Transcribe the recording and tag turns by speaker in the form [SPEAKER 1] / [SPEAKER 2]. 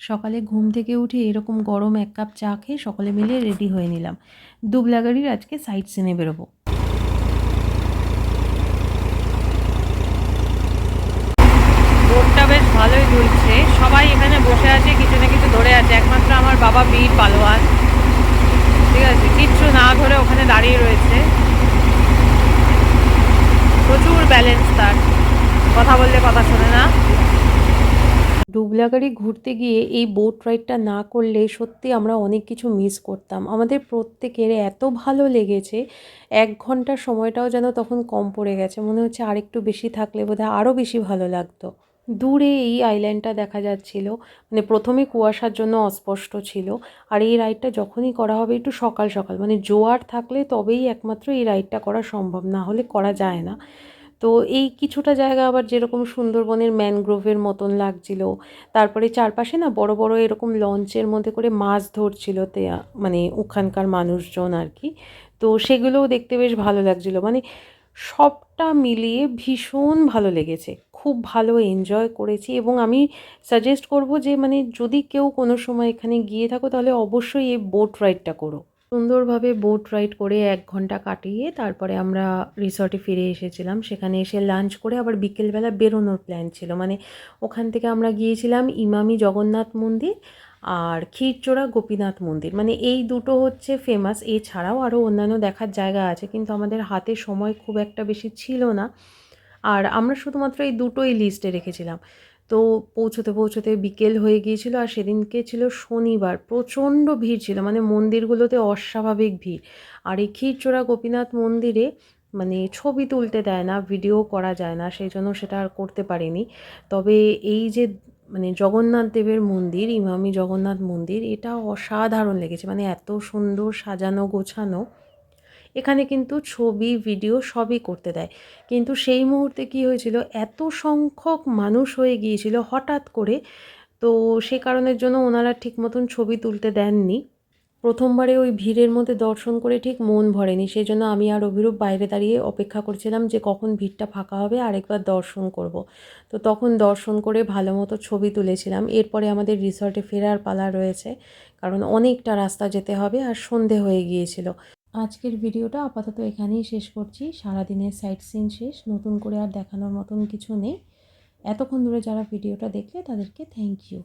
[SPEAKER 1] সকালে ঘুম থেকে উঠে এরকম গরম 1 কাপ চা খেয়ে সকলে মিলে রেডি হয়ে নিলাম। দুবলাগাড়ির আজকে সাইট সিনে বেরোবো। বোটটা বেশ ভালোই দুলছে, সবাই এখানে বসে আছে, কিছু না কিছু ধরে আছে। একমাত্র আমার বাবা বীর পালোয়ান, ঠিক আছে, কিচ্ছু না ধরে ওখানে দাঁড়িয়ে রয়েছে। প্রচুর ব্যালেন্স তার, কথা বললে কথা শোনে না। ডুবলাগাড়ি ঘুরতে গিয়ে এই বোট রাইডটা না করলে সত্যি আমরা অনেক কিছু মিস করতাম। আমাদের প্রত্যেকের এত ভালো লেগেছে, 1 ঘন্টার সময়টাও যেন তখন কম পড়ে গেছে। মনে হচ্ছে আরেকটু বেশি থাকলে বোধহয় আরও বেশি ভালো লাগতো। দূরে এই আইল্যান্ডটা দেখা যাচ্ছিল, মানে প্রথমে কুয়াশার জন্য অস্পষ্ট ছিল। আর এই রাইডটা যখনই করা হবে একটু সকাল সকাল, মানে জোয়ার থাকলে তবেই একমাত্র এই রাইডটা করা সম্ভব, না হলে করা যায় না। তো এই কিছুটা জায়গা আবার যেরকম সুন্দরবনের ম্যানগ্রোভের মতন লাগছিল। তারপরে চারপাশে না বড় বড় এরকম লঞ্চের মধ্যে করে মাছ ধরছিল, মানে ওখানকার মানুষজন আর কি। তো সেগুলোও দেখতে বেশ ভালো লাগছিল। মানে সবটা মিলিয়ে ভীষণ ভালো লেগেছে, খুব ভালো এনজয় করেছি। এবং আমি সাজেস্ট করব যে মানে যদি কেউ কোনো সময় এখানে গিয়ে থাকো তাহলে অবশ্যই এই বোট রাইডটা করো। সুন্দরভাবে বোট রাইড করে 1 ঘন্টা কাটিয়ে তারপরে আমরা রিসর্টে ফিরে এসেছিলাম। সেখানে এসে লাঞ্চ করে আবার বিকেলবেলা বেরোনোর প্ল্যান ছিল। মানে ওখান থেকে আমরা গিয়েছিলাম ইমামি জগন্নাথ মন্দির আর ক্ষীরচোরা গোপীনাথ মন্দির। মানে এই দুটো হচ্ছে ফেমাস, এছাড়াও আরও অন্যান্য দেখার জায়গা আছে, কিন্তু আমাদের হাতে সময় খুব একটা বেশি ছিল না। আর আমরা শুধুমাত্র এই দুটোই লিস্টে রেখেছিলাম। তো পৌঁছতে পৌঁছতে বিকেল হয়ে গিয়েছিল। আর সেদিনকে ছিল শনিবার, প্রচণ্ড ভিড় ছিল, মানে মন্দিরগুলোতে অস্বাভাবিক ভিড়। আর এই ক্ষীরচোরা গোপীনাথ মন্দিরে মানে ছবি তুলতে দেয় না, ভিডিও করা যায় না, সেই জন্য সেটা আর করতে পারিনি। তবে এই যে মানে জগন্নাথ দেবের মন্দির, ইমামি জগন্নাথ মন্দির, এটা অসাধারণ লেগেছে। মানে এত সুন্দর সাজানো গোছানো। এখানে কিন্তু ছবি ভিডিও সবই করতে দেয়, কিন্তু সেই মুহূর্তে কি হয়েছিল, এত সংখ্যক মানুষ হয়ে গিয়েছিল হঠাৎ করে, তো সে কারণের জন্য ওনারা ঠিক মতন ছবি তুলতে দেননি। প্রথমবারে ওই ভিড়ের মধ্যে দর্শন করে ঠিক মন ভরেনি, সেই জন্য আমি আর অভিরূপ বাইরে দাঁড়িয়ে অপেক্ষা করছিলাম যে কখন ভিড়টা ফাঁকা হবে আরেকবার দর্শন করব। তো তখন দর্শন করে ভালো মতো ছবি তুলেছিলাম। এরপরে আমাদের রিসর্টে ফেরার পালা রয়েছে, কারণ অনেকটা রাস্তা যেতে হবে আর সন্ধে হয়ে গিয়েছিল। আজকের ভিডিওটা আপাতত এখানেই শেষ করছি। সারাদিনের সাইট সিন শেষ, নতুন করে আর দেখানোর মতন কিছু নেই। এতক্ষণ ধরে যারা ভিডিওটা দেখলে তাদেরকে থ্যাংক ইউ।